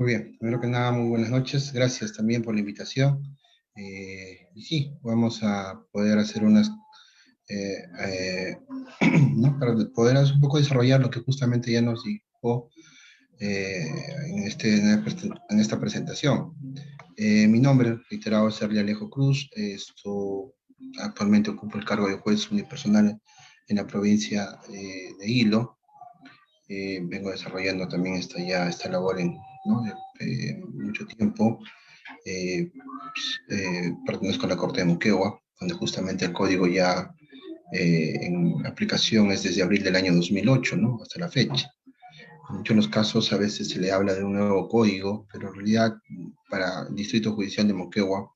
Muy bien, primero que nada, muy buenas noches. Gracias también por la invitación. Y sí, vamos a poder hacer unas, eh, eh, ¿no? Para poder un poco desarrollar lo que justamente ya nos dijo eh, en esta presentación. Mi nombre, reiterado, es Sergio Alejo Cruz. Actualmente ocupo el cargo de juez unipersonal en la provincia de Hilo. Vengo desarrollando también esta labor ¿no? Mucho tiempo. Pertenezco a la Corte de Moquegua, donde justamente el código ya en aplicación es desde abril del año 2008, ¿no? Hasta la fecha. En muchos de los casos a veces se le habla de un nuevo código, pero en realidad para el Distrito Judicial de Moquegua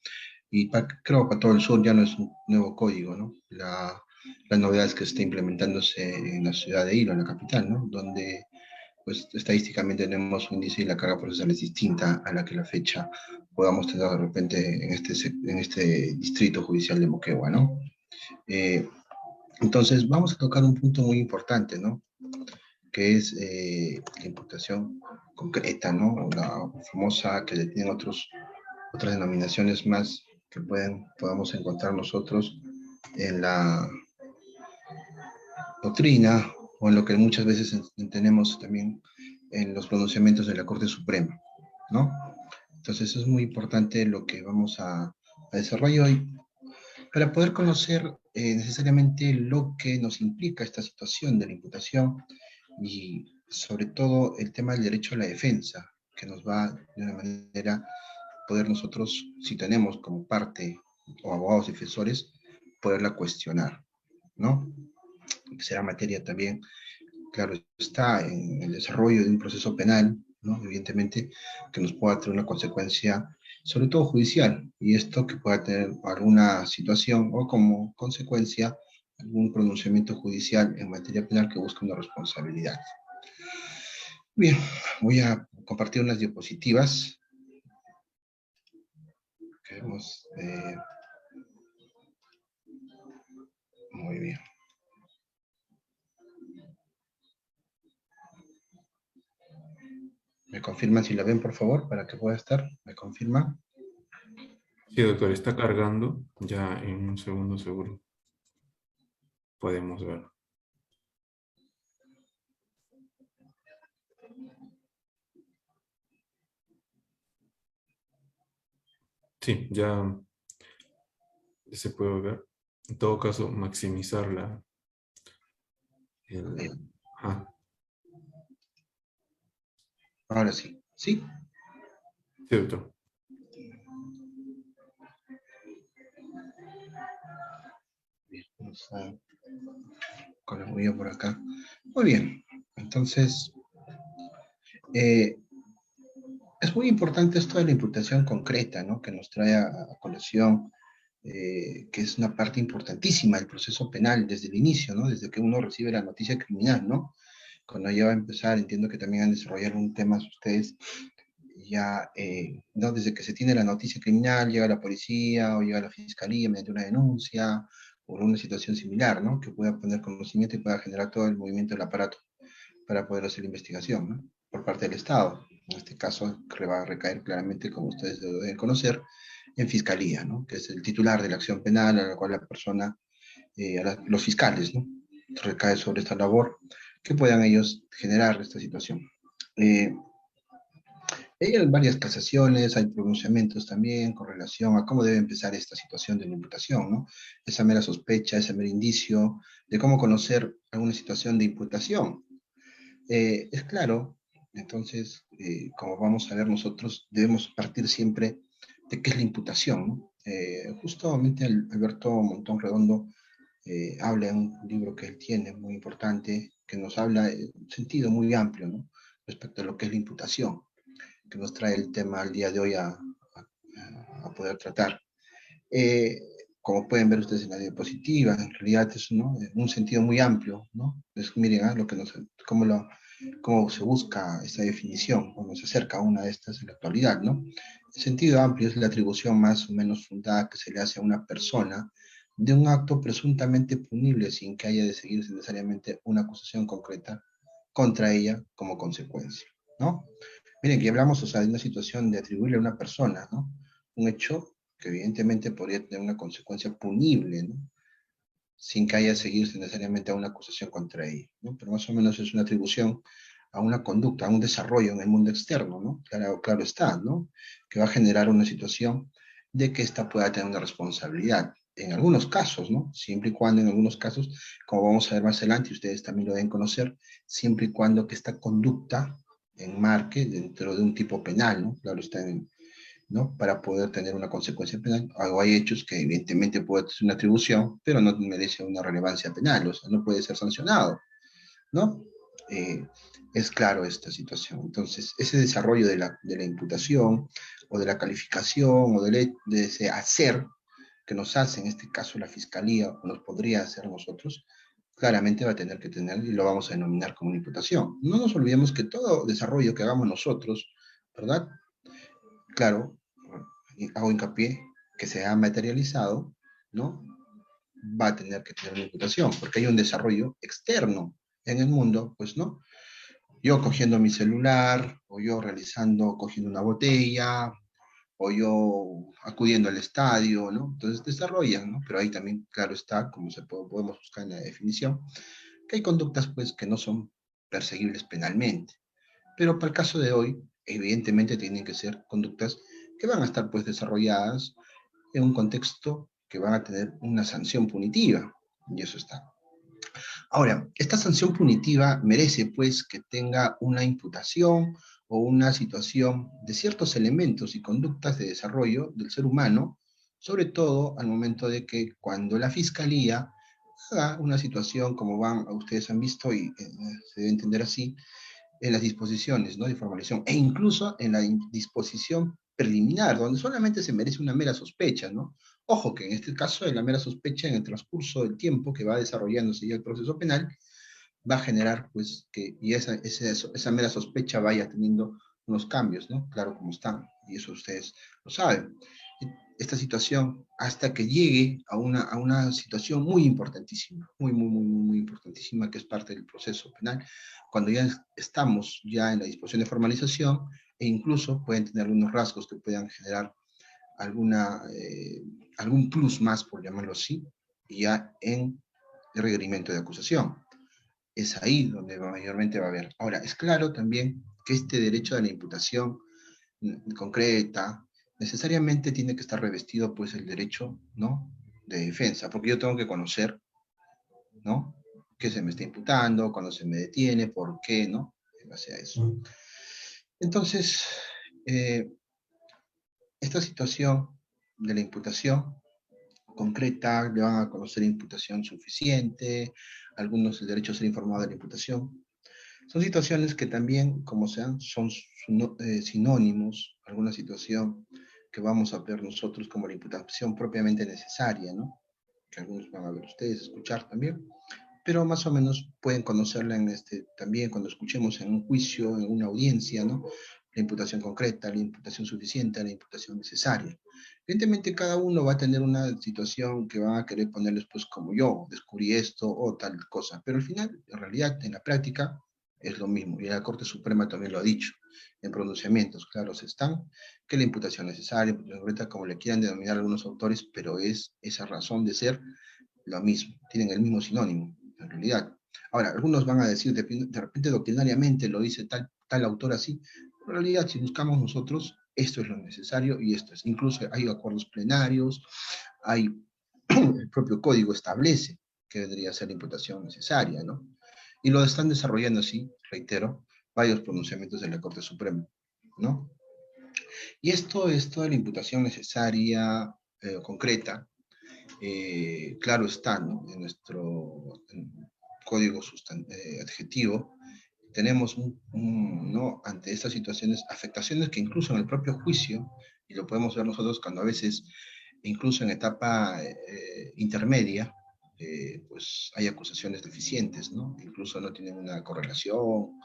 y creo que para todo el sur ya no es un nuevo código, ¿no? La novedad es que está implementándose en la ciudad de Hilo, en la capital, ¿no? Donde pues estadísticamente tenemos un índice y la carga procesal es distinta a la que la fecha podamos tener de repente en este distrito judicial de Moquegua, ¿no? Eh, entonces, vamos a tocar un punto muy importante, ¿no? Que es la imputación concreta, ¿no? La famosa que le tienen otras denominaciones más que podamos encontrar nosotros en la doctrina o en lo que muchas veces entendemos también en los pronunciamientos de la Corte Suprema, ¿no? Entonces es muy importante lo que vamos a desarrollar hoy para poder conocer necesariamente lo que nos implica esta situación de la imputación y sobre todo el tema del derecho a la defensa, que nos va de una manera poder nosotros, si tenemos como parte o abogados defensores, poderla cuestionar, ¿no? Que será materia también, claro, está en el desarrollo de un proceso penal, ¿no? Evidentemente, que nos pueda tener una consecuencia, sobre todo judicial, y esto que pueda tener alguna situación o como consecuencia algún pronunciamiento judicial en materia penal que busque una responsabilidad. Bien, voy a compartir unas diapositivas. Queremos, muy bien. ¿Me confirman si la ven, por favor, para que pueda estar? ¿Me confirman? Sí, doctor, está cargando. Ya en un segundo seguro podemos ver. Sí, ya se puede ver. En todo caso, maximizar el... Bien, Ah, ahora sí. ¿Sí? sí, doctor. Bien, vamos a colocar por acá. Muy bien, entonces, eh, es muy importante esto de la imputación concreta, ¿no? Que nos trae a colación, que es una parte importantísima del proceso penal desde el inicio, ¿no? Desde que uno recibe la noticia criminal, ¿no? Cuando ya va a empezar, entiendo que también han desarrollado un tema ustedes, ya, ¿no? Desde que se tiene la noticia criminal, llega la policía o llega la fiscalía mediante una denuncia o una situación similar, ¿no? Que pueda poner conocimiento y pueda generar todo el movimiento del aparato para poder hacer la investigación, ¿no? Por parte del Estado. En este caso, que va a recaer claramente, como ustedes deben conocer, en fiscalía, ¿no? Que es el titular de la acción penal a la cual la persona, los fiscales, ¿no? Recae sobre esta labor que puedan ellos generar esta situación. Eh, hay varias casaciones, hay pronunciamientos también con relación a cómo debe empezar esta situación de la imputación, ¿no? Esa mera sospecha, ese mero indicio de cómo conocer alguna situación de imputación. Es claro, entonces, como vamos a ver nosotros, debemos partir siempre de qué es la imputación, ¿no? Justamente Alberto Montón Redondo habla en un libro que él tiene muy importante, que nos habla en un sentido muy amplio, ¿no? Respecto a lo que es la imputación, que nos trae el tema al día de hoy a poder tratar. Eh, Como pueden ver ustedes en la diapositiva, en realidad es, ¿no? Un sentido muy amplio, ¿no? Es, miren, lo que cómo se busca esta definición, cómo se acerca a una de estas en la actualidad, ¿no? El sentido amplio es la atribución más o menos fundada que se le hace a una persona de un acto presuntamente punible sin que haya de seguirse necesariamente una acusación concreta contra ella como consecuencia, ¿no? Miren, que hablamos, o sea, de una situación de atribuirle a una persona, ¿no? Un hecho que evidentemente podría tener una consecuencia punible, ¿no? Sin que haya seguirse necesariamente a una acusación contra ella, ¿no? Pero más o menos es una atribución a una conducta, a un desarrollo en el mundo externo, ¿no? Claro, claro está, ¿no? Que va a generar una situación de que ésta pueda tener una responsabilidad. En algunos casos, ¿no? Siempre y cuando en algunos casos, como vamos a ver más adelante, y ustedes también lo deben conocer, siempre y cuando que esta conducta enmarque dentro de un tipo penal, ¿no? Claro está en, ¿no? Para poder tener una consecuencia penal. O hay hechos que evidentemente puede ser una atribución, pero no merece una relevancia penal, o sea, no puede ser sancionado, ¿no? Eh, es claro esta situación. Entonces, ese desarrollo de la imputación o de la calificación o de ese hacer que nos hace, en este caso la fiscalía, o nos podría hacer nosotros, claramente va a tener que tener y lo vamos a denominar como una imputación. No nos olvidemos que todo desarrollo que hagamos nosotros, ¿verdad? Claro, hago hincapié que se ha materializado, ¿no? Va a tener que tener una imputación, porque hay un desarrollo externo en el mundo, pues, ¿no? Yo cogiendo mi celular, o yo realizando, cogiendo una botella, o yo acudiendo al estadio, ¿no? Entonces desarrollan, ¿no? Pero ahí también, claro está, como podemos buscar en la definición, que hay conductas, pues, que no son perseguibles penalmente. Pero para el caso de hoy, evidentemente tienen que ser conductas que van a estar pues desarrolladas en un contexto que van a tener una sanción punitiva, y eso está. Ahora, esta sanción punitiva merece pues que tenga una imputación o una situación de ciertos elementos y conductas de desarrollo del ser humano, sobre todo al momento de que cuando la fiscalía haga una situación como van, ustedes han visto y se debe entender así, en las disposiciones, ¿no? De formalización, e incluso en la disposición preliminar, donde solamente se merece una mera sospecha, ¿no? Ojo que en este caso de la mera sospecha, en el transcurso del tiempo que va desarrollándose ya el proceso penal, va a generar, pues, que y esa mera sospecha vaya teniendo unos cambios, ¿no? Claro, como están, y eso ustedes lo saben. Esta situación hasta que llegue a una situación muy importantísima, muy importantísima, que es parte del proceso penal, cuando ya estamos ya en la disposición de formalización e incluso pueden tener algunos rasgos que puedan generar alguna, algún plus más, por llamarlo así, ya en el requerimiento de acusación. Es ahí donde mayormente va a haber. Ahora, es claro también que este derecho a la imputación concreta necesariamente tiene que estar revestido pues el derecho, ¿no? De defensa, porque yo tengo que conocer, ¿no? Qué se me está imputando, cuándo se me detiene, por qué, ¿no? En base a eso. Entonces, eh, esta situación de la imputación concreta, le van a conocer imputación suficiente, algunos el derecho a ser informado de la imputación. Son situaciones que también, como sean, son sinónimos, alguna situación que vamos a ver nosotros como la imputación propiamente necesaria, ¿no? Que algunos van a ver ustedes, escuchar también, pero más o menos pueden conocerla en también cuando escuchemos en un juicio, en una audiencia, ¿no? La imputación concreta, la imputación suficiente, la imputación necesaria. Evidentemente cada uno va a tener una situación que van a querer ponerles pues como yo, descubrí esto o tal cosa, pero al final, en realidad, en la práctica, es lo mismo, y la Corte Suprema también lo ha dicho, en pronunciamientos claros están, que la imputación necesaria, imputación concreta, como le quieran denominar algunos autores, pero es esa razón de ser lo mismo, tienen el mismo sinónimo, en realidad. Ahora, algunos van a decir, de repente doctrinariamente lo dice tal autor así, pero en realidad si buscamos nosotros, esto es lo necesario y esto es. Incluso hay acuerdos plenarios, hay, el propio código establece que debería ser la imputación necesaria, ¿no? Y lo están desarrollando así, reitero, varios pronunciamientos de la Corte Suprema, ¿no? Y esto de la imputación necesaria, concreta, claro está, ¿no? En nuestro código adjetivo, tenemos ¿no? Ante estas situaciones, afectaciones que incluso en el propio juicio, y lo podemos ver nosotros cuando a veces, incluso en etapa intermedia, pues hay acusaciones deficientes, ¿no? Incluso no tienen una correlación,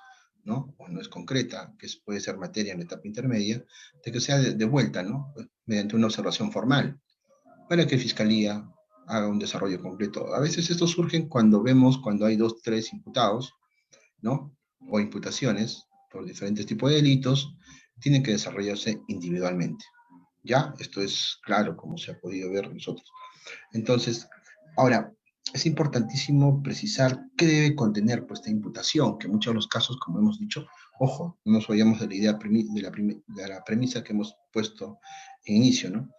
¿no? O no es concreta, que puede ser materia en la etapa intermedia, de que sea devuelta, ¿no? Mediante una observación formal para que Fiscalía haga un desarrollo completo. A veces esto surge cuando vemos, cuando hay dos, tres imputados, ¿no? O imputaciones, por diferentes tipos de delitos, tienen que desarrollarse individualmente. ¿Ya? Esto es claro, como se ha podido ver nosotros. Entonces, ahora, es importantísimo precisar qué debe contener pues, esta imputación, que en muchos de los casos, como hemos dicho, ojo, no nos vayamos de la idea de la premisa que hemos puesto en inicio, ¿no?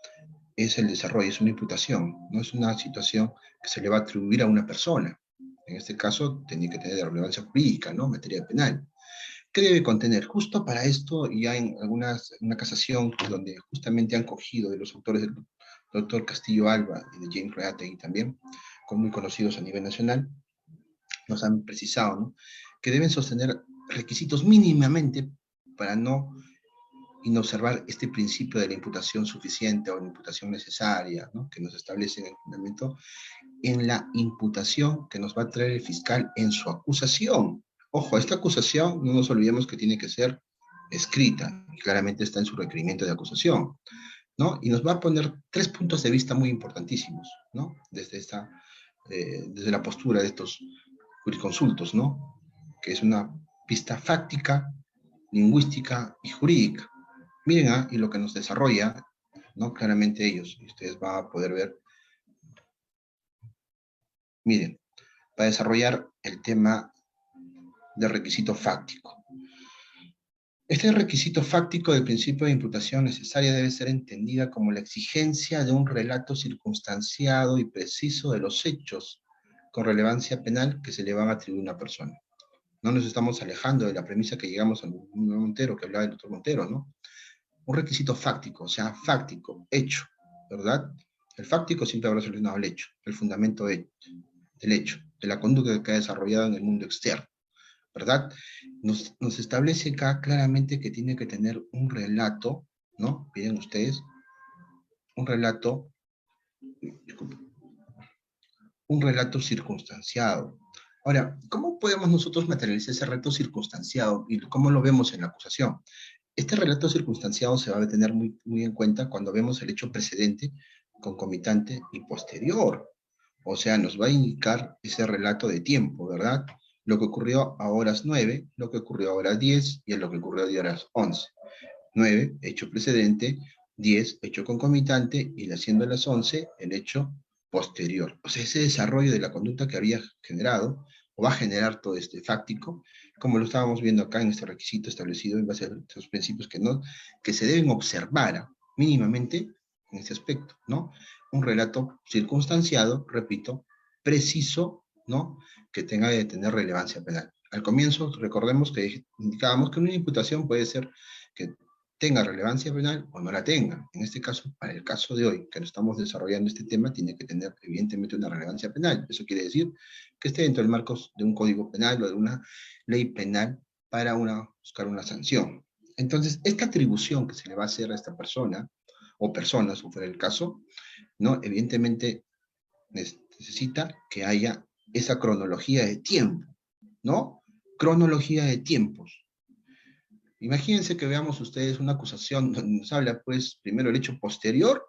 Es el desarrollo, es una imputación, no es una situación que se le va a atribuir a una persona. En este caso, tendría que tener relevancia jurídica, ¿no? Materia penal. ¿Qué debe contener? Justo para esto, ya en una casación donde justamente han cogido de los autores del doctor Castillo Alba y de James Reategui también, muy conocidos a nivel nacional, nos han precisado, ¿no? Que deben sostener requisitos mínimamente para no inobservar este principio de la imputación suficiente o la imputación necesaria, ¿no? Que nos establece en el fundamento, en la imputación que nos va a traer el fiscal en su acusación. Ojo, esta acusación no nos olvidemos que tiene que ser escrita, y claramente está en su requerimiento de acusación, ¿no? Y nos va a poner 3 puntos de vista muy importantísimos, ¿no? Desde la postura de estos jurisconsultos, ¿no? Que es una pista fáctica, lingüística y jurídica. Miren, y lo que nos desarrolla, ¿no? Claramente ellos, y ustedes van a poder ver, miren, para desarrollar el tema del requisito fáctico. Este requisito fáctico del principio de imputación necesaria debe ser entendida como la exigencia de un relato circunstanciado y preciso de los hechos con relevancia penal que se le van a atribuir a una persona. No nos estamos alejando de la premisa que llegamos a Montero, que hablaba del doctor Montero, ¿no? Un requisito fáctico, o sea, fáctico, hecho, ¿verdad? El fáctico siempre habrá relacionado al hecho, el fundamento del hecho, de la conducta que ha desarrollado en el mundo externo, ¿verdad? Nos establece acá claramente que tiene que tener un relato, ¿no? Miren ustedes, un relato, disculpen, un relato circunstanciado. Ahora, ¿cómo podemos nosotros materializar ese relato circunstanciado y cómo lo vemos en la acusación? Este relato circunstanciado se va a tener muy, muy en cuenta cuando vemos el hecho precedente, concomitante y posterior. O sea, nos va a indicar ese relato de tiempo, ¿verdad? Lo que ocurrió a horas 9, lo que ocurrió a horas 10 y lo que ocurrió a horas 11. 9, hecho precedente; 10, hecho concomitante; y haciendo las 11, el hecho posterior. O sea, ese desarrollo de la conducta que había generado, o va a generar todo este fáctico, como lo estábamos viendo acá en este requisito establecido en base a estos principios que se deben observar mínimamente en este aspecto, ¿no? Un relato circunstanciado, repito, preciso, ¿no? Que tenga de tener relevancia penal. Al comienzo, recordemos que indicábamos que una imputación puede ser que tenga relevancia penal o no la tenga. En este caso, para el caso de hoy, que estamos desarrollando este tema, tiene que tener evidentemente una relevancia penal. Eso quiere decir que esté dentro del marco de un código penal o de una ley penal para buscar una sanción. Entonces, esta atribución que se le va a hacer a esta persona, o personas, si fuera el caso, ¿no? Evidentemente necesita que haya esa cronología de tiempo, ¿no? Cronología de tiempos. Imagínense que veamos ustedes una acusación donde nos habla, pues, primero el hecho posterior,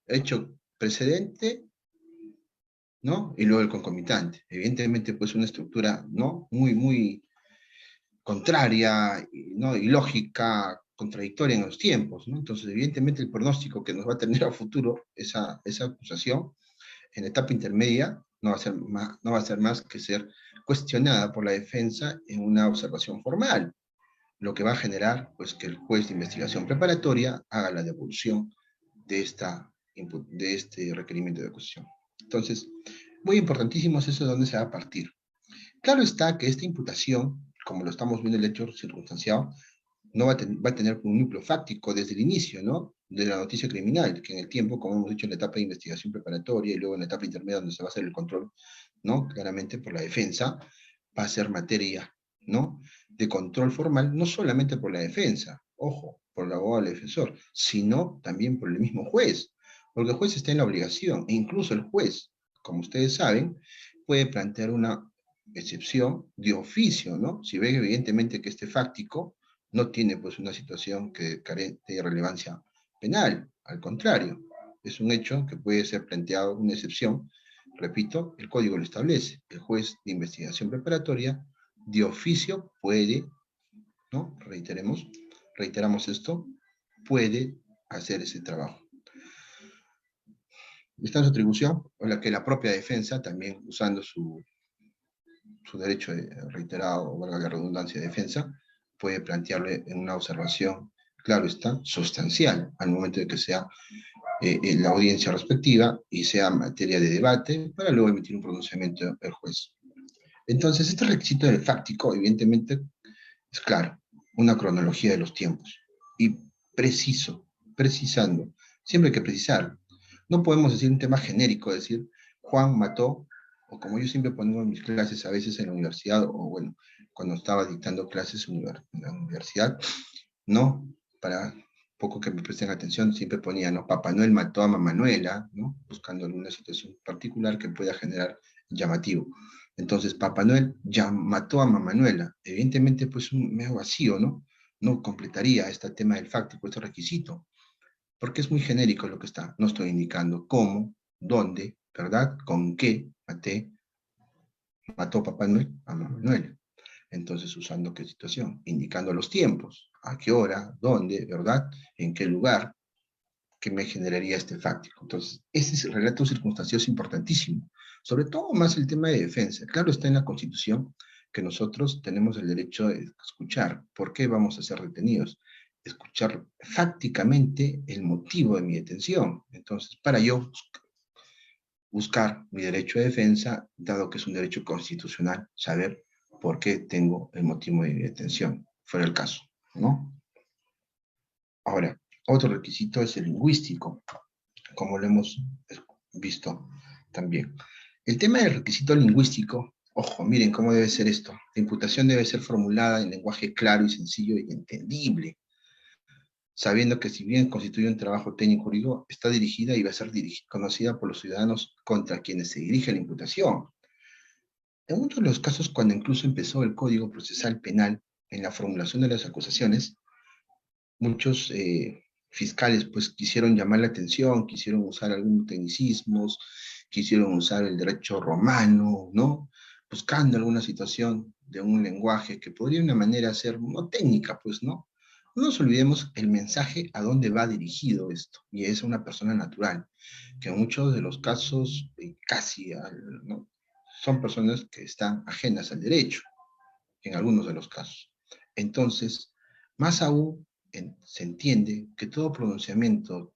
hecho precedente, ¿no? Y luego el concomitante. Evidentemente, pues, una estructura, ¿no? Muy, muy contraria, ¿no? Ilógica, contradictoria en los tiempos, ¿no? Entonces, evidentemente, el pronóstico que nos va a tener a futuro esa acusación en la etapa intermedia no va a ser más que ser cuestionada por la defensa en una observación formal, lo que va a generar pues, que el juez de investigación preparatoria haga la devolución de este requerimiento de acusación. Entonces, muy importantísimo es eso de dónde se va a partir. Claro está que esta imputación, como lo estamos viendo en el hecho circunstanciado, no va a tener un núcleo fáctico desde el inicio, ¿no? De la noticia criminal, que en el tiempo, como hemos dicho, en la etapa de investigación preparatoria y luego en la etapa intermedia donde se va a hacer el control, ¿no? Claramente por la defensa, va a ser materia, ¿no? De control formal, no solamente por la defensa, ojo, por el abogado del defensor, sino también por el mismo juez, porque el juez está en la obligación, e incluso el juez, como ustedes saben, puede plantear una excepción de oficio, ¿no? Si ve evidentemente que este fáctico no tiene pues una situación que carente de relevancia penal, al contrario, es un hecho que puede ser planteado una excepción. Repito, el código lo establece. El juez de investigación preparatoria de oficio puede ¿no? Reiteramos esto, puede hacer ese trabajo. Está en su atribución, o la que la propia defensa, también usando su derecho reiterado, o valga la redundancia, de defensa, puede plantearle en una observación, claro está, sustancial, al momento de que sea la audiencia respectiva y sea materia de debate, para luego emitir un pronunciamiento el juez. Entonces, este requisito del fáctico, evidentemente, es claro, una cronología de los tiempos y precisando, siempre hay que precisar. No podemos decir un tema genérico, decir Juan mató, o como yo siempre pongo en mis clases a veces en la universidad, o bueno, cuando estaba dictando clases en la universidad, no, para poco que me presten atención, siempre ponía, ¿no? Papá Noel mató a Mamá Noela, ¿no? Buscando alguna situación particular que pueda generar llamativo. Entonces, Papá Noel ya mató a Mamá Noela. Evidentemente, pues un medio vacío, ¿no? No completaría este tema del fáctico, este requisito, porque es muy genérico lo que está. No estoy indicando cómo, dónde, ¿verdad? Con qué mató Papá Noel a Mamá Noela. Entonces, usando qué situación, indicando los tiempos, a qué hora, dónde, ¿verdad? En qué lugar, que me generaría este fáctico. Entonces, ese relato circunstancioso es importantísimo, sobre todo más el tema de defensa. Claro, está en la Constitución que nosotros tenemos el derecho de escuchar. ¿Por qué vamos a ser detenidos? Escuchar fácticamente el motivo de mi detención. Entonces, para yo buscar mi derecho de defensa, dado que es un derecho constitucional, saber por qué tengo el motivo de mi detención, fuera el caso, ¿no? Ahora, otro requisito es el lingüístico, como lo hemos visto también. El tema del requisito lingüístico, ojo, miren cómo debe ser esto. La imputación debe ser formulada en lenguaje claro y sencillo y entendible, sabiendo que si bien constituye un trabajo técnico jurídico, está dirigida y va a ser conocida por los ciudadanos contra quienes se dirige la imputación. En uno de los casos, cuando incluso empezó el Código Procesal Penal en la formulación de las acusaciones, muchos fiscales pues quisieron llamar la atención, quisieron usar algunos tecnicismos, quisieron usar el derecho romano, ¿no? Buscando alguna situación de un lenguaje que podría de una manera ser no técnica, pues, ¿no? No nos olvidemos el mensaje a dónde va dirigido esto, y es a una persona natural, que en muchos de los casos, ¿no? Son personas que están ajenas al derecho, en algunos de los casos. Entonces, más aún, se entiende que todo pronunciamiento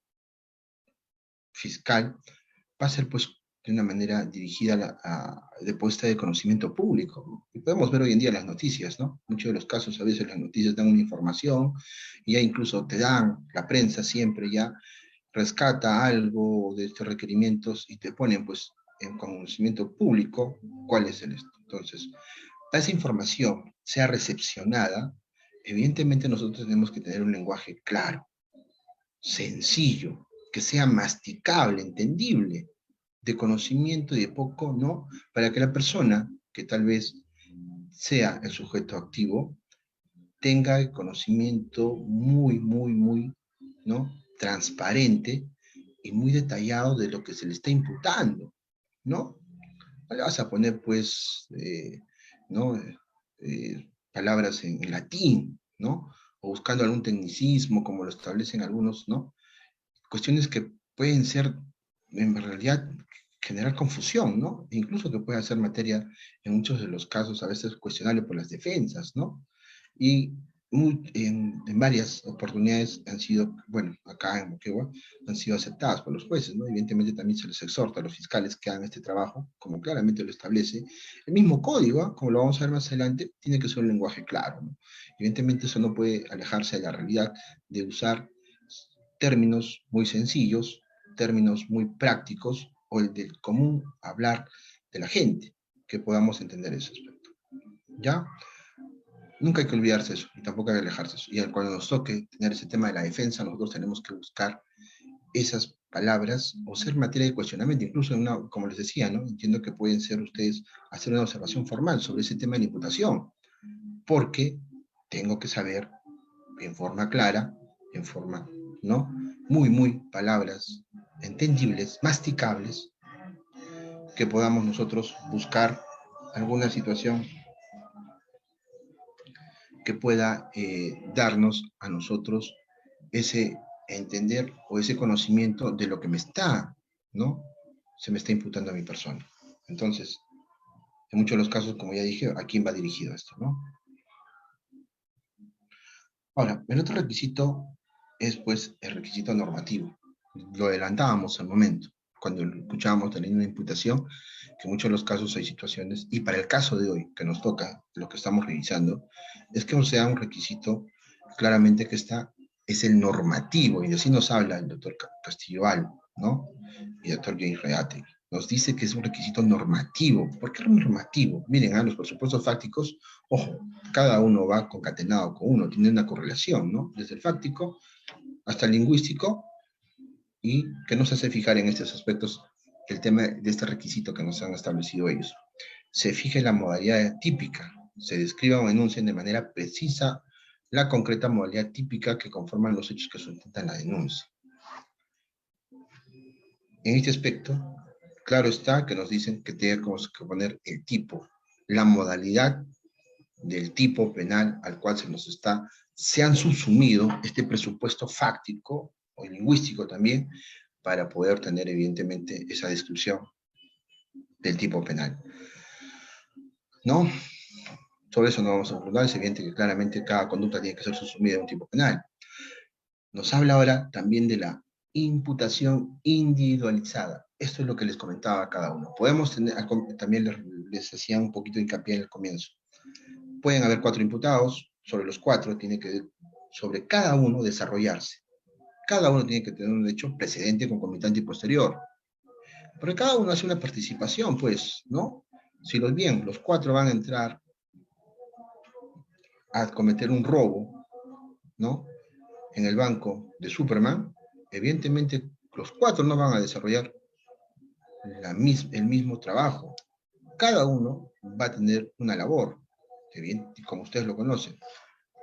fiscal va a ser pues de una manera dirigida de puesta de conocimiento público. Y podemos ver hoy en día las noticias, ¿no? Muchos de los casos, a veces las noticias dan una información y ya incluso te dan, la prensa siempre ya rescata algo de estos requerimientos y te ponen pues en conocimiento público cuál es el esto. Entonces, para esa información sea recepcionada, evidentemente nosotros tenemos que tener un lenguaje claro, sencillo, que sea masticable, entendible, de conocimiento y de poco, ¿no? Para que la persona, que tal vez sea el sujeto activo, tenga el conocimiento muy, ¿no? Transparente y muy detallado de lo que se le está imputando, ¿no? No le vas a poner, pues, ¿no? Palabras en latín, ¿no? O buscando algún tecnicismo, como lo establecen algunos, ¿no? Cuestiones que pueden ser, en realidad, generar confusión, ¿no? E incluso que puede ser materia, en muchos de los casos, a veces cuestionable por las defensas, ¿no? Y en varias oportunidades han sido, bueno, acá en Moquegua, han sido aceptadas por los jueces, ¿no? Evidentemente también se les exhorta a los fiscales que hagan este trabajo, como claramente lo establece. El mismo código, ¿eh? Como lo vamos a ver más adelante, tiene que ser un lenguaje claro, ¿no? Evidentemente eso no puede alejarse de la realidad de usar términos muy sencillos, términos muy prácticos, o el del común hablar de la gente, que podamos entender ese aspecto. ¿Ya? Nunca hay que olvidarse eso, y tampoco hay que alejarse eso. Y cuando nos toque tener ese tema de la defensa, nosotros tenemos que buscar esas palabras o ser materia de cuestionamiento, incluso como les decía, ¿no? Entiendo que pueden ser ustedes hacer una observación formal sobre ese tema de la imputación, porque tengo que saber en forma clara, en forma, ¿no? Muy palabras entendibles, masticables, que podamos nosotros buscar alguna situación que pueda darnos a nosotros ese entender o ese conocimiento de lo que me está, ¿no? Se me está imputando a mi persona. Entonces, en muchos de los casos, como ya dije, ¿a quién va dirigido esto, no? Ahora, el otro requisito es, pues, el requisito normativo. Lo adelantábamos al momento, cuando escuchábamos de una imputación, que en muchos de los casos hay situaciones, y para el caso de hoy, que nos toca, lo que estamos revisando, es que sea un requisito claramente que está, es el normativo, y así nos habla el doctor Castillo Albo, ¿no? Y el doctor James Reate. Nos dice que es un requisito normativo. ¿Por qué normativo? Miren, los presupuestos fácticos, ojo, cada uno va concatenado con uno, tiene una correlación, ¿no? Desde el fáctico hasta el lingüístico, y que nos hace fijar en estos aspectos el tema de este requisito que nos han establecido ellos. Se fije la modalidad típica, se describa o enuncien de manera precisa la concreta modalidad típica que conforman los hechos que sustentan la denuncia. En este aspecto, claro está que nos dicen que tenemos que poner el tipo, la modalidad del tipo penal al cual se han subsumido este presupuesto fáctico o lingüístico también, para poder tener evidentemente esa descripción del tipo penal. ¿No? Sobre eso no vamos a abordar, es evidente que claramente cada conducta tiene que ser subsumida a un tipo penal. Nos habla ahora también de la imputación individualizada. Esto es lo que les comentaba a cada uno. Podemos tener, también les hacía un poquito de hincapié en el comienzo. Pueden haber 4 imputados, sobre los 4 tiene que, sobre cada uno, desarrollarse. Cada uno tiene que tener un hecho precedente, concomitante y posterior. Porque cada uno hace una participación, pues, ¿no? Si los 4 van a entrar a cometer un robo, ¿no? En el banco de Superman, evidentemente los 4 no van a desarrollar el mismo trabajo. Cada uno va a tener una labor, como ustedes lo conocen.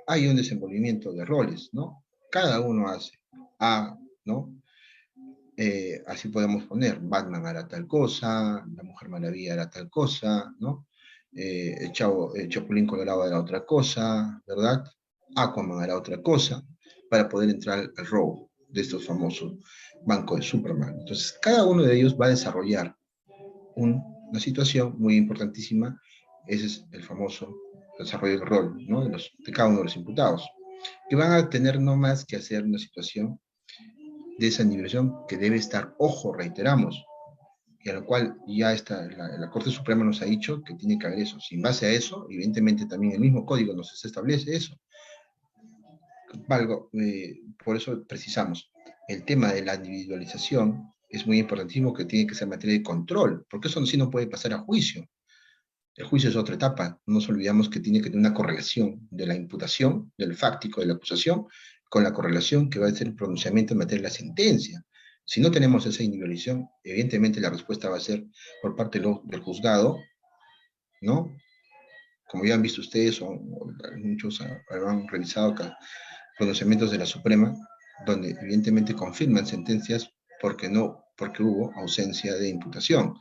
Hay un desenvolvimiento de roles, ¿no? Cada uno hace ¿no? Así podemos poner, Batman hará tal cosa, la Mujer Maravilla hará tal cosa, ¿no? El Chapulín Colorado hará otra cosa, ¿verdad? Aquaman hará otra cosa, para poder entrar al robo de estos famosos bancos de Superman. Entonces, cada uno de ellos va a desarrollar una situación muy importantísima. Ese es el famoso desarrollo del rol, ¿no? De cada uno de los imputados, que van a tener no más que hacer una situación de esa nivelación que debe estar, ojo, reiteramos, y a lo cual ya está, la Corte Suprema nos ha dicho que tiene que haber eso. Sin base a eso, evidentemente también el mismo código nos establece eso. Por eso precisamos, el tema de la individualización es muy importantísimo, que tiene que ser materia de control, porque eso sí no puede pasar a juicio. El juicio es otra etapa. No nos olvidamos que tiene que tener una correlación de la imputación, del fáctico de la acusación, con la correlación que va a ser el pronunciamiento en materia de la sentencia. Si no tenemos esa individualización, evidentemente la respuesta va a ser por parte del juzgado, ¿no? Como ya han visto ustedes, o muchos han revisado acá, pronunciamientos de la Suprema, donde evidentemente confirman sentencias porque hubo ausencia de imputación.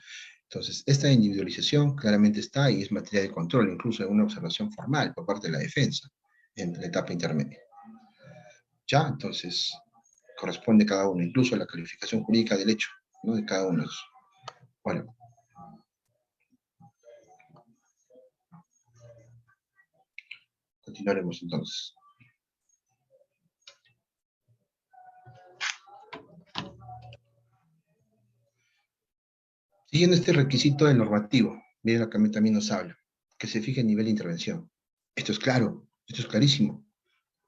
Entonces, esta individualización claramente está y es materia de control, incluso en una observación formal por parte de la defensa en la etapa intermedia. Ya, entonces, corresponde a cada uno, incluso a la calificación jurídica del hecho, ¿no? De cada uno de esos. Bueno. Continuaremos entonces. Siguiendo este requisito del normativo, miren lo que también nos habla, que se fije el nivel de intervención. Esto es claro, esto es clarísimo.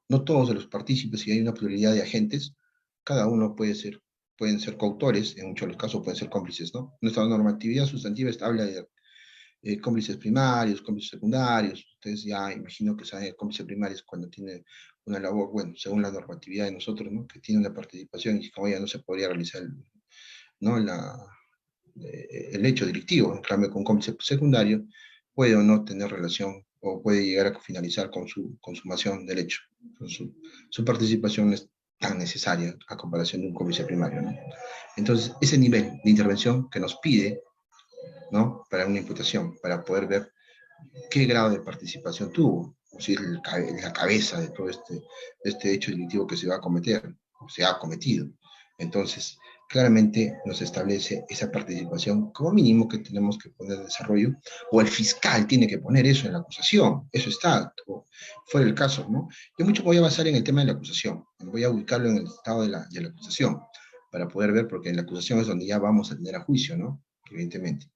No todos de los partícipes, si hay una pluralidad de agentes, cada uno pueden ser coautores, en muchos de los casos pueden ser cómplices, ¿no? Nuestra normatividad sustantiva habla de cómplices primarios, cómplices secundarios. Ustedes ya imagino que saben, cómplice primario es cuando tiene una labor, bueno, según la normatividad de nosotros, ¿no? Que tiene una participación y como ya no se podría realizar, ¿no? El hecho delictivo. En cambio, con cómplice secundario puede o no tener relación o puede llegar a finalizar con su consumación del hecho. Su participación es tan necesaria a comparación de un cómplice primario, ¿no? Entonces, ese nivel de intervención que nos pide, ¿no? Para una imputación, para poder ver qué grado de participación tuvo. sí, la cabeza de todo este hecho delictivo que se va a cometer, o se ha cometido. Entonces, claramente nos establece esa participación como mínimo que tenemos que poner en desarrollo, o el fiscal tiene que poner eso en la acusación, eso está, fuera el caso, ¿no? Yo mucho voy a basar en el tema de la acusación, voy a ubicarlo en el estado de la acusación, para poder ver, porque en la acusación es donde ya vamos a tener a juicio, ¿no? Evidentemente.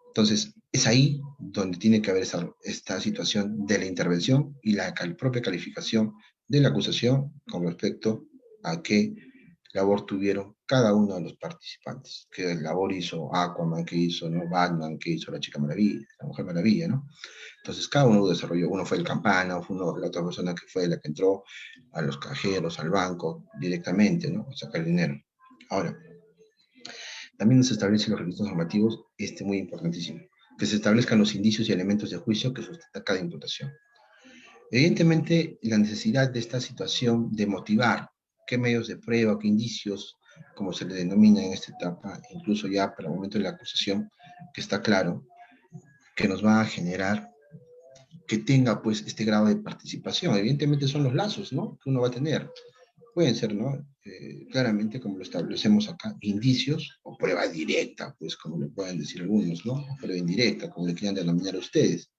Entonces, es ahí donde tiene que haber esta situación de la intervención y la propia calificación de la acusación con respecto a qué labor tuvieron cada uno de los participantes. ¿Qué labor hizo Aquaman, qué hizo, ¿no? Batman, qué hizo la Chica Maravilla, la Mujer Maravilla, ¿no? Entonces, cada uno desarrolló. Uno fue el campana, la otra persona que fue la que entró a los cajeros, al banco, directamente, ¿no? A sacar dinero. Ahora, también nos establecen los requisitos normativos, muy importantísimo, que se establezcan los indicios y elementos de juicio que sustenta cada imputación. Evidentemente, la necesidad de esta situación de motivar qué medios de prueba, qué indicios, como se le denomina en esta etapa, incluso ya para el momento de la acusación, que está claro, que nos va a generar que tenga pues este grado de participación. Evidentemente son los lazos, ¿no?, que uno va a tener. Pueden ser, ¿no? Claramente, como lo establecemos acá, indicios o prueba directa, pues como le pueden decir algunos, ¿no? O prueba indirecta, como le quieran denominar a ustedes.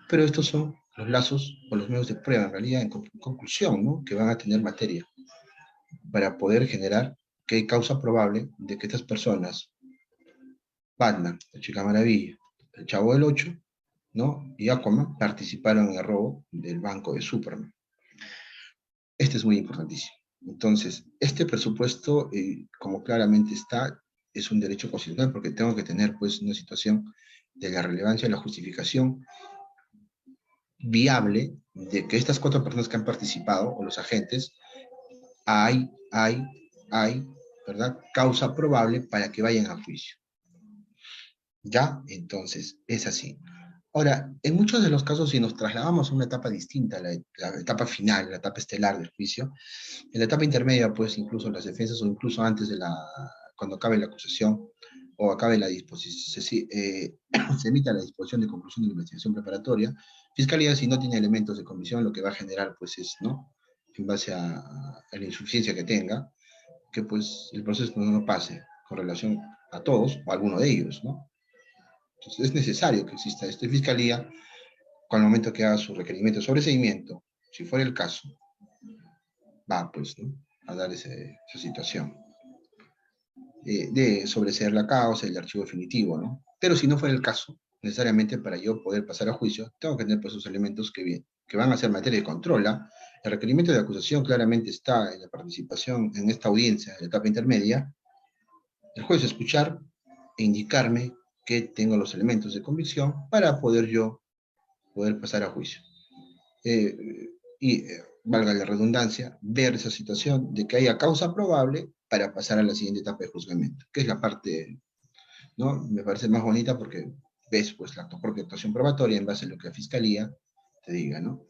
Pero estos son los lazos o los medios de prueba, en realidad, en conclusión, ¿no?, que van a tener materia para poder generar que hay causa probable de que estas personas, Batman, la Chica Maravilla, el Chavo del Ocho, ¿no?, y Aquaman, participaron en el robo del banco de Superman. Este es muy importantísimo. Entonces, este presupuesto, como claramente está, es un derecho constitucional porque tengo que tener pues una situación de la relevancia de la justificación viable de que estas 4 personas que han participado, o los agentes, hay, hay, ¿verdad?, causa probable para que vayan a juicio. ¿Ya? Entonces, es así. Ahora, en muchos de los casos, si nos trasladamos a una etapa distinta, la etapa final, la etapa estelar del juicio, en la etapa intermedia, pues incluso las defensas o incluso antes cuando acabe la acusación o acabe la disposición, se emita la disposición de conclusión de la investigación preparatoria, Fiscalía, si no tiene elementos de comisión, lo que va a generar, pues es, ¿no?, en base a la insuficiencia que tenga, que pues el proceso no pase con relación a todos o a alguno de ellos, ¿no? Entonces es necesario que exista esto. Y Fiscalía, con el momento que haga su requerimiento de sobreseimiento, si fuera el caso, va pues, ¿no?, a dar esa situación de sobreseer la causa y el archivo definitivo, ¿no? Pero si no fuera el caso, necesariamente para yo poder pasar a juicio, tengo que tener pues esos elementos que van a ser materia de control. El requerimiento de acusación claramente está en la participación en esta audiencia, en la etapa intermedia, el juez escuchar e indicarme que tengo los elementos de convicción para poder yo poder pasar a juicio. Valga la redundancia, ver esa situación de que haya causa probable para pasar a la siguiente etapa de juzgamiento, que es la parte, ¿no?, me parece más bonita porque ves pues la propia actuación probatoria en base a lo que la Fiscalía te diga, ¿no?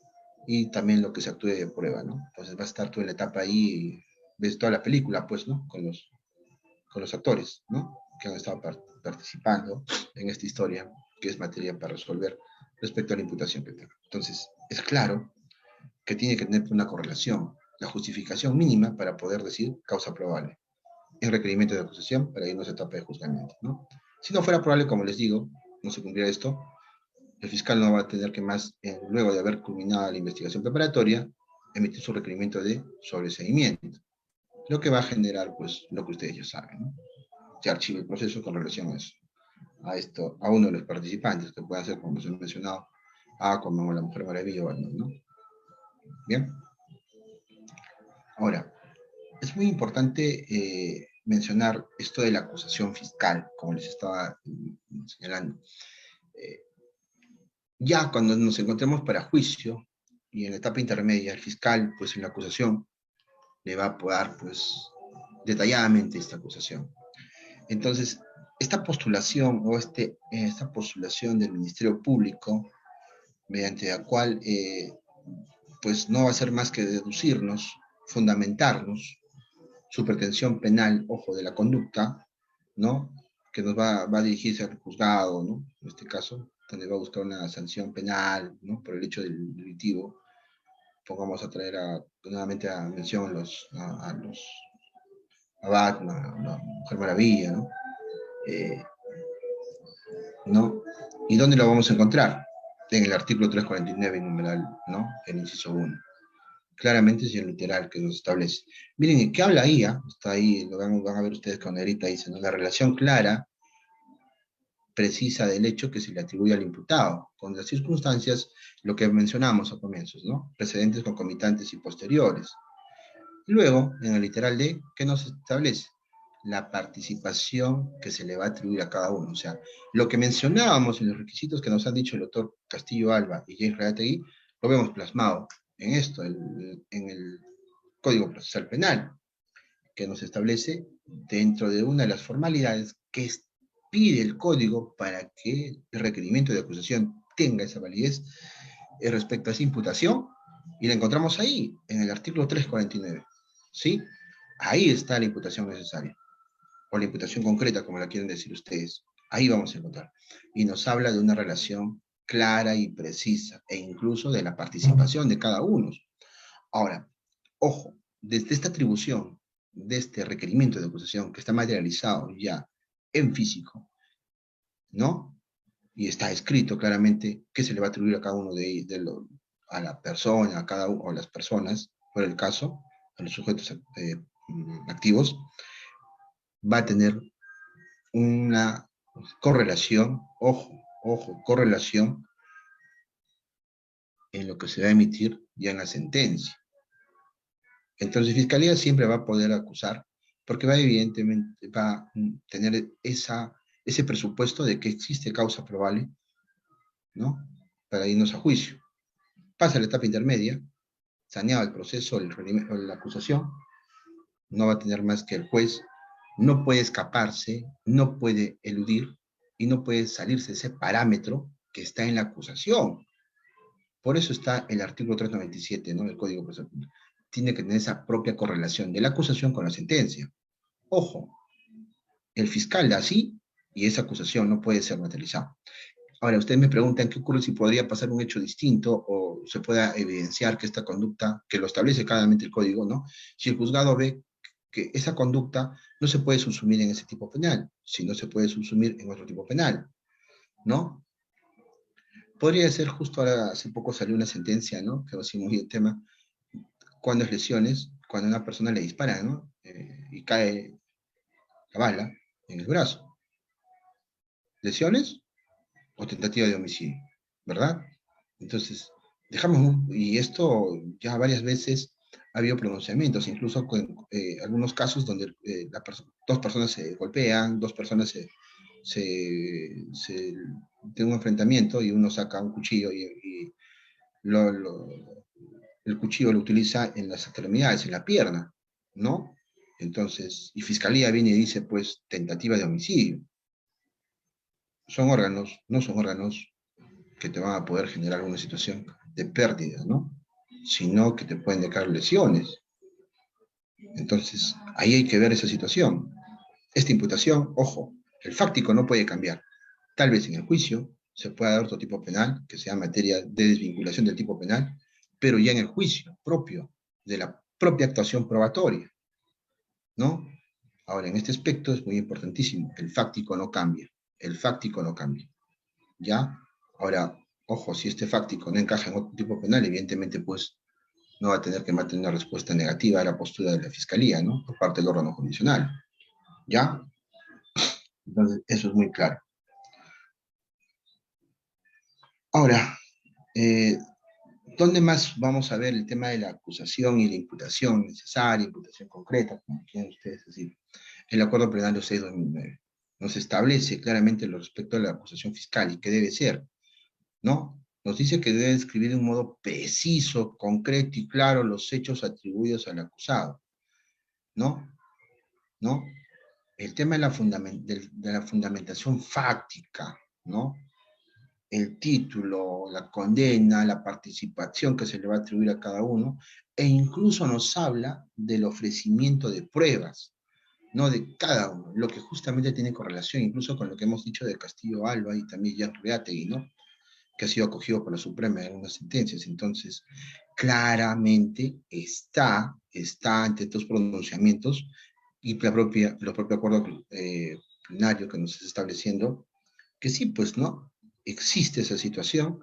Y también lo que se actúe de prueba, ¿no? Entonces va a estar toda la etapa ahí, y ves toda la película, pues, ¿no?, con los actores, ¿no?, que han estado participando en esta historia, que es materia para resolver respecto a la imputación que tenga. Entonces, es claro que tiene que tener una correlación, la justificación mínima para poder decir causa probable, en requerimiento de acusación para irnos a etapa de juzgamiento, ¿no? Si no fuera probable, como les digo, no se cumpliera esto, el fiscal no va a tener que más, luego de haber culminado la investigación preparatoria, emitir su requerimiento de sobreseimiento, lo que va a generar, pues, lo que ustedes ya saben, ¿no? Se archiva el proceso con relación a eso, a uno de los participantes, que puede ser, como se ha mencionado, Aquaman o la Mujer Maravilla, ¿no? Bien. Ahora, es muy importante mencionar esto de la acusación fiscal, como les estaba señalando. Ya cuando nos encontremos para juicio y en la etapa intermedia, el fiscal, pues en la acusación, le va a dar, pues, detalladamente esta acusación. Entonces, esta postulación o esta postulación del Ministerio Público, mediante la cual, pues no va a ser más que deducirnos, fundamentarnos, su pretensión penal, ojo, de la conducta, ¿no?, que nos va a dirigirse al juzgado, ¿no?, en este caso, donde va a buscar una sanción penal, ¿no? Por el hecho del delictivo, pongamos a traer nuevamente a mención a Batman, a Mujer Maravilla, ¿no? Eh, ¿No? ¿Y dónde lo vamos a encontrar? En el artículo 349, numeral, ¿no? El inciso 1. Claramente es el literal que nos establece. Miren, ¿qué habla ahí? Está ahí, van a ver ustedes con negrita, dice, ¿no? La relación clara, precisa del hecho que se le atribuye al imputado, con las circunstancias, lo que mencionamos a comienzos, ¿no? Precedentes concomitantes y posteriores. Luego, en el literal D, ¿qué nos establece? La participación que se le va a atribuir a cada uno. O sea, lo que mencionábamos en los requisitos que nos han dicho el doctor Castillo Alba y James Reategui, lo vemos plasmado en esto, en el Código Procesal Penal, que nos establece dentro de una de las formalidades que pide el código para que el requerimiento de acusación tenga esa validez respecto a esa imputación, y la encontramos ahí, en el artículo 349. ¿Sí? Ahí está la imputación necesaria, o la imputación concreta, como la quieren decir ustedes. Ahí vamos a encontrar. Y nos habla de una relación clara y precisa, e incluso de la participación de cada uno. Ahora, ojo, desde esta atribución, de este requerimiento de acusación que está materializado ya en físico, ¿no? Y está escrito claramente qué se le va a atribuir a cada uno a la persona, a cada uno, o a las personas, por el caso, a los sujetos activos, va a tener una correlación, ojo, correlación en lo que se va a emitir ya en la sentencia. Entonces, Fiscalía siempre va a poder acusar, porque evidentemente va a tener ese presupuesto de que existe causa probable, ¿no? Para irnos a juicio. Pasa la etapa intermedia, saneado el proceso, la acusación, no va a tener más que el juez, no puede escaparse, no puede eludir y no puede salirse de ese parámetro que está en la acusación. Por eso está el artículo 397, ¿no? Del Código Procesal Penal. Tiene que tener esa propia correlación de la acusación con la sentencia. Ojo, el fiscal da así y esa acusación no puede ser materializada. Ahora, ustedes me preguntan qué ocurre si podría pasar un hecho distinto o se pueda evidenciar que esta conducta, que lo establece claramente el código, ¿no? Si el juzgado ve que esa conducta no se puede subsumir en ese tipo penal, si no se puede subsumir en otro tipo penal, ¿no? Podría ser justo ahora, hace poco salió una sentencia, ¿no? Que va a ser muy el tema, cuando es lesiones, cuando a una persona le dispara, ¿no? Y cae la bala en el brazo. ¿Lesiones o tentativa de homicidio? ¿Verdad? Entonces, y esto ya varias veces ha habido pronunciamientos, incluso con algunos casos donde dos personas se golpean, dos personas tienen un enfrentamiento y uno saca un cuchillo y lo, lo, el cuchillo lo utiliza en las extremidades, en la pierna, ¿no? Entonces, y Fiscalía viene y dice, pues, tentativa de homicidio. Son órganos, no son órganos que te van a poder generar una situación de pérdida, ¿no? Sino que te pueden dejar lesiones. Entonces, ahí hay que ver esa situación. Esta imputación, ojo, el fáctico no puede cambiar. Tal vez en el juicio se pueda dar otro tipo penal, que sea materia de desvinculación del tipo penal, pero ya en el juicio propio de la propia actuación probatoria, ¿no? Ahora, en este aspecto es muy importantísimo, el fáctico no cambia, el fáctico no cambia, ¿ya? Ahora, ojo, si este fáctico no encaja en otro tipo penal, evidentemente, pues, no va a tener que mantener una respuesta negativa a la postura de la Fiscalía, ¿no? Por parte del órgano judicial, ¿ya? Entonces, eso es muy claro. Ahora, ¿dónde más vamos a ver el tema de la acusación y la imputación necesaria, imputación concreta, como quieran ustedes decir? El Acuerdo Plenario 6/2009 nos establece claramente lo respecto a la acusación fiscal y qué debe ser, ¿no? Nos dice que debe describir de un modo preciso, concreto y claro los hechos atribuidos al acusado, ¿no? ¿No? El tema de la fundamentación fáctica, ¿no? El título, la condena, la participación que se le va a atribuir a cada uno, e incluso nos habla del ofrecimiento de pruebas, no de cada uno, lo que justamente tiene correlación, incluso con lo que hemos dicho de Castillo Alba y también Jan Reategui, ¿no? Que ha sido acogido por la Suprema en algunas sentencias. Entonces, claramente está ante estos pronunciamientos y el propio acuerdo plenario que nos está estableciendo, que sí, pues, ¿no? Existe esa situación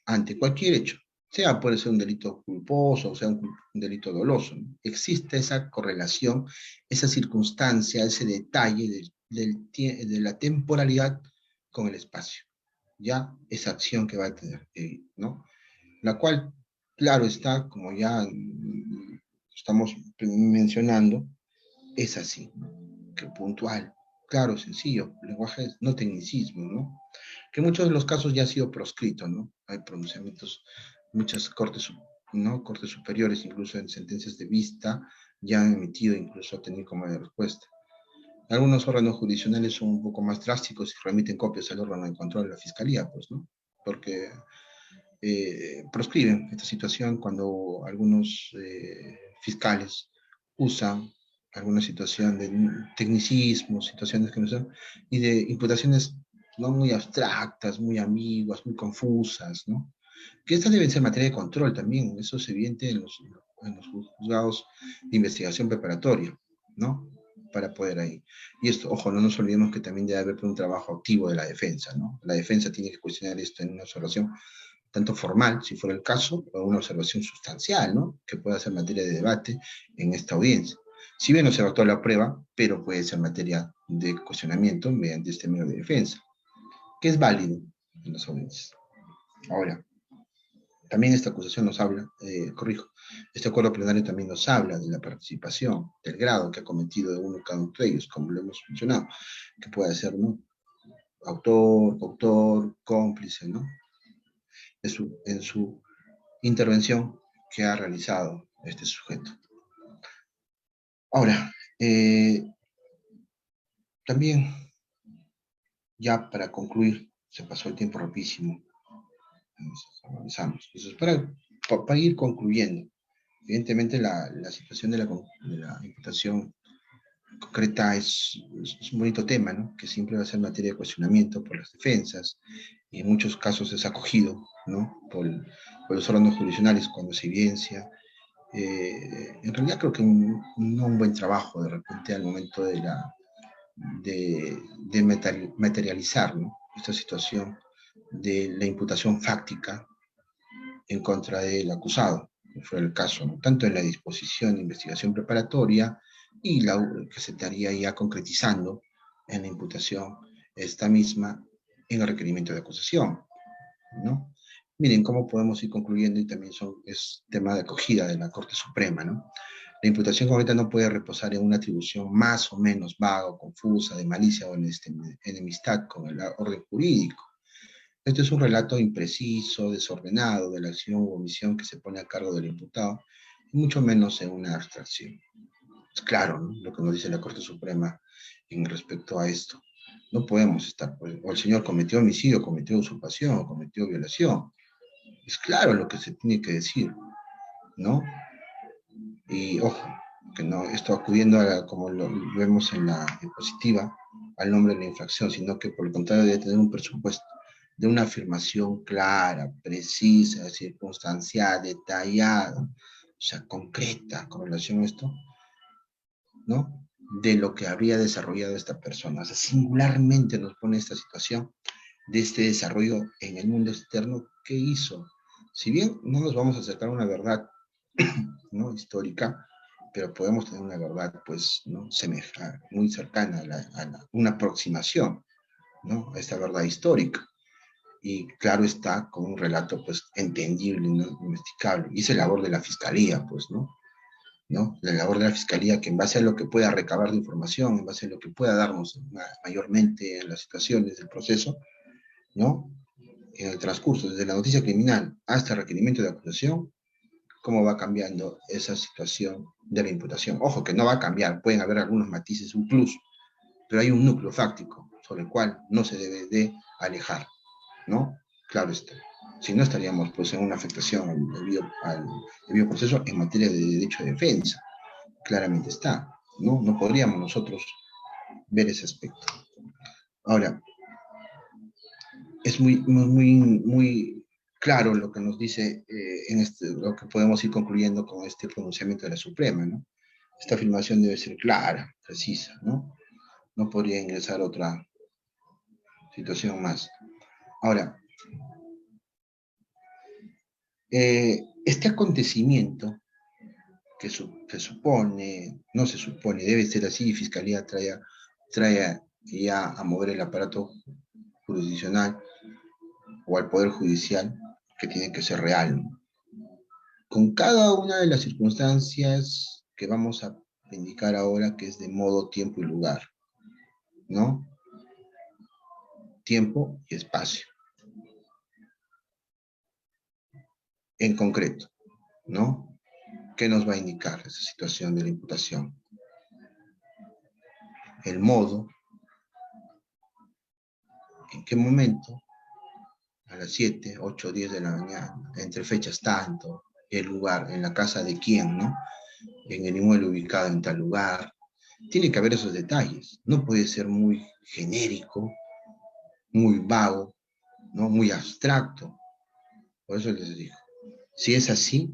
ante cualquier hecho, sea puede ser un delito culposo, o sea un delito doloso, ¿no? Existe esa correlación, esa circunstancia, ese detalle de la temporalidad con el espacio, ya esa acción que va a tener, ¿no? La cual, claro está, como ya estamos mencionando, es así, ¿no? Que puntual, claro, sencillo, lenguaje no tecnicismo, ¿no? Que en muchos de los casos ya ha sido proscrito, ¿no? Hay pronunciamientos, muchas cortes, ¿no? Cortes superiores, incluso en sentencias de vista, ya han emitido, incluso ha tenido como de respuesta. Algunos órganos jurisdiccionales son un poco más drásticos y remiten copias al órgano de control de la fiscalía, pues, ¿no? Porque proscriben esta situación cuando algunos fiscales usan alguna situación de tecnicismo, situaciones que no son, y de imputaciones no muy abstractas, muy ambiguas, muy confusas, ¿no? Que estas deben ser materia de control también, eso es evidente en los juzgados de investigación preparatoria, ¿no? Para poder ahí. Y esto, ojo, no nos olvidemos que también debe haber un trabajo activo de la defensa, ¿no? La defensa tiene que cuestionar esto en una observación tanto formal, si fuera el caso, o una observación sustancial, ¿no? Que pueda ser materia de debate en esta audiencia. Si bien no se va a actuar la prueba, pero puede ser materia de cuestionamiento mediante este medio de defensa, que es válido en las audiencias. Ahora, también esta acusación nos habla, corrijo, este acuerdo plenario también nos habla de la participación, del grado que ha cometido de uno cada uno de ellos, como lo hemos mencionado, que puede ser, ¿no? Autor, cómplice, ¿no? En su intervención que ha realizado este sujeto. Ahora, también, ya para concluir, se pasó el tiempo rapidísimo, avanzamos. Entonces, para ir concluyendo, evidentemente la situación de la imputación concreta es un bonito tema, ¿no? Que siempre va a ser materia de cuestionamiento por las defensas, y en muchos casos es acogido, ¿no? Por los órganos jurisdiccionales cuando se evidencia. En realidad creo que no un buen trabajo de repente al momento de materializar, ¿no? Esta situación de la imputación fáctica en contra del acusado, que fue el caso, ¿no? Tanto en la disposición de investigación preparatoria y la que se estaría ya concretizando en la imputación esta misma en el requerimiento de acusación, ¿no? Miren cómo podemos ir concluyendo, y también es tema de acogida de la Corte Suprema, ¿no? La imputación concreta no puede reposar en una atribución más o menos vaga o confusa de malicia o enemistad con el orden jurídico. Este es un relato impreciso, desordenado de la acción u omisión que se pone a cargo del imputado, y mucho menos en una abstracción. Es claro, ¿no? Lo que nos dice la Corte Suprema en respecto a esto. No podemos estar, pues, o el señor cometió homicidio, cometió usurpación, o cometió violación. Es claro lo que se tiene que decir, ¿no? Y ojo, que no esto acudiendo como lo vemos en la diapositiva, al nombre de la infracción, sino que por el contrario debe tener un presupuesto de una afirmación clara, precisa, circunstancial, detallada, o sea, concreta con relación a esto, ¿no? De lo que habría desarrollado esta persona. O sea, singularmente nos pone esta situación de este desarrollo en el mundo externo que hizo. Si bien no nos vamos a acercar a una verdad, ¿no? Histórica, pero podemos tener una verdad, pues, ¿no? Muy cercana una aproximación, ¿no? A esta verdad histórica. Y claro está, con un relato, pues, entendible, ¿no? Investigable. Y es la labor de la fiscalía, pues, ¿no? ¿No? La labor de la fiscalía, que en base a lo que pueda recabar de información, en base a lo que pueda darnos mayormente en las situaciones del proceso, ¿no? En el transcurso, desde la noticia criminal hasta el requerimiento de acusación, cómo va cambiando esa situación de la imputación. Ojo, que no va a cambiar, pueden haber algunos matices, un plus, pero hay un núcleo fáctico sobre el cual no se debe de alejar, ¿no? Claro está. Si no, estaríamos pues en una afectación al debido proceso en materia de derecho de defensa. Claramente está. ¿no? No podríamos nosotros ver ese aspecto. Ahora, es muy claro lo que nos dice lo que podemos ir concluyendo con este pronunciamiento de la Suprema, ¿no? Esta afirmación debe ser clara, precisa, ¿no? No podría ingresar otra situación más. Ahora, este acontecimiento que se supone, no se supone, debe ser así, Fiscalía trae ya a mover el aparato jurisdiccional o al Poder Judicial, que tiene que ser real, ¿no? Con cada una de las circunstancias que vamos a indicar ahora, que es de modo, tiempo y lugar, ¿no? Tiempo y espacio, en concreto, ¿no? ¿Qué nos va a indicar esa situación de la imputación? El modo, en qué momento, a las 7, 8, 10 de la mañana, entre fechas tanto, el lugar, en la casa de quién, ¿no? En el inmueble ubicado en tal lugar. Tiene que haber esos detalles. No puede ser muy genérico, muy vago, ¿no? Muy abstracto. Por eso les digo, si es así,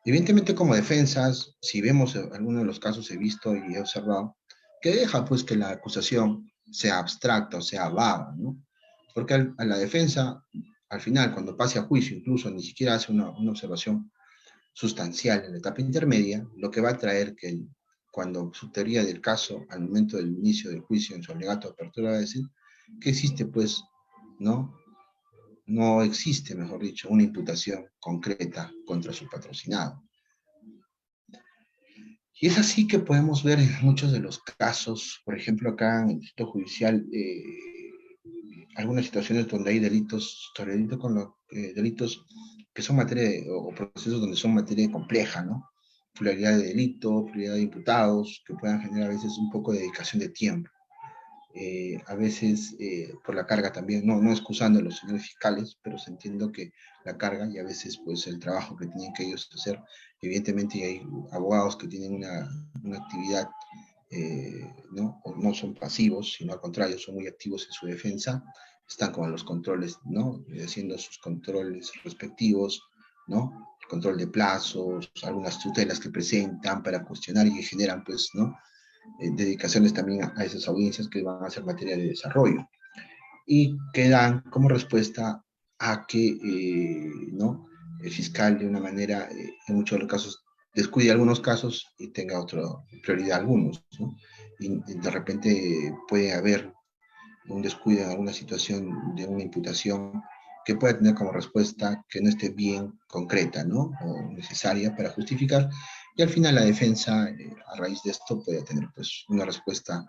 evidentemente como defensas, si vemos algunos de los casos he visto y he observado, que deja pues que la acusación sea abstracta o sea vaga, ¿no? Porque a la defensa, al final, cuando pase a juicio, incluso ni siquiera hace una observación sustancial en la etapa intermedia, lo que va a traer que cuando su teoría del caso, al momento del inicio del juicio en su alegato de apertura, va a decir que existe pues, ¿no? No existe, mejor dicho, una imputación concreta contra su patrocinado. Y es así que podemos ver en muchos de los casos, por ejemplo, acá en el Distrito Judicial, algunas situaciones donde hay delitos, sobre delitos que son o procesos donde son materia compleja, ¿no? Pluralidad de delitos, pluralidad de imputados, que puedan generar a veces un poco de dedicación de tiempo. A veces por la carga también, no excusando a los señores fiscales, pero se entiende que la carga y a veces pues el trabajo que tienen que ellos hacer, evidentemente hay abogados que tienen una actividad, no son pasivos, sino al contrario, son muy activos en su defensa, están con los controles, ¿no? Haciendo sus controles respectivos, ¿no? El control de plazos, algunas tutelas que presentan para cuestionar y que generan pues, ¿no? Dedicaciones también a esas audiencias que van a ser materia de desarrollo y que dan como respuesta a que ¿no? El fiscal de una manera, en muchos de los casos, descuide algunos casos y tenga otra prioridad algunos, ¿no? Y de repente puede haber un descuido en alguna situación de una imputación que pueda tener como respuesta que no esté bien concreta, ¿no? O necesaria para justificar. Y al final la defensa, a raíz de esto, puede tener pues una respuesta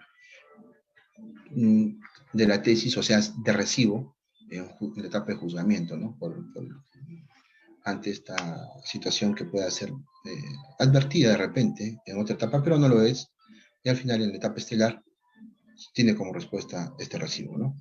de la tesis, o sea, de recibo en la etapa de juzgamiento, ¿no? Ante esta situación que pueda ser advertida de repente en otra etapa, pero no lo es, y al final en la etapa estelar tiene como respuesta este recibo, ¿no?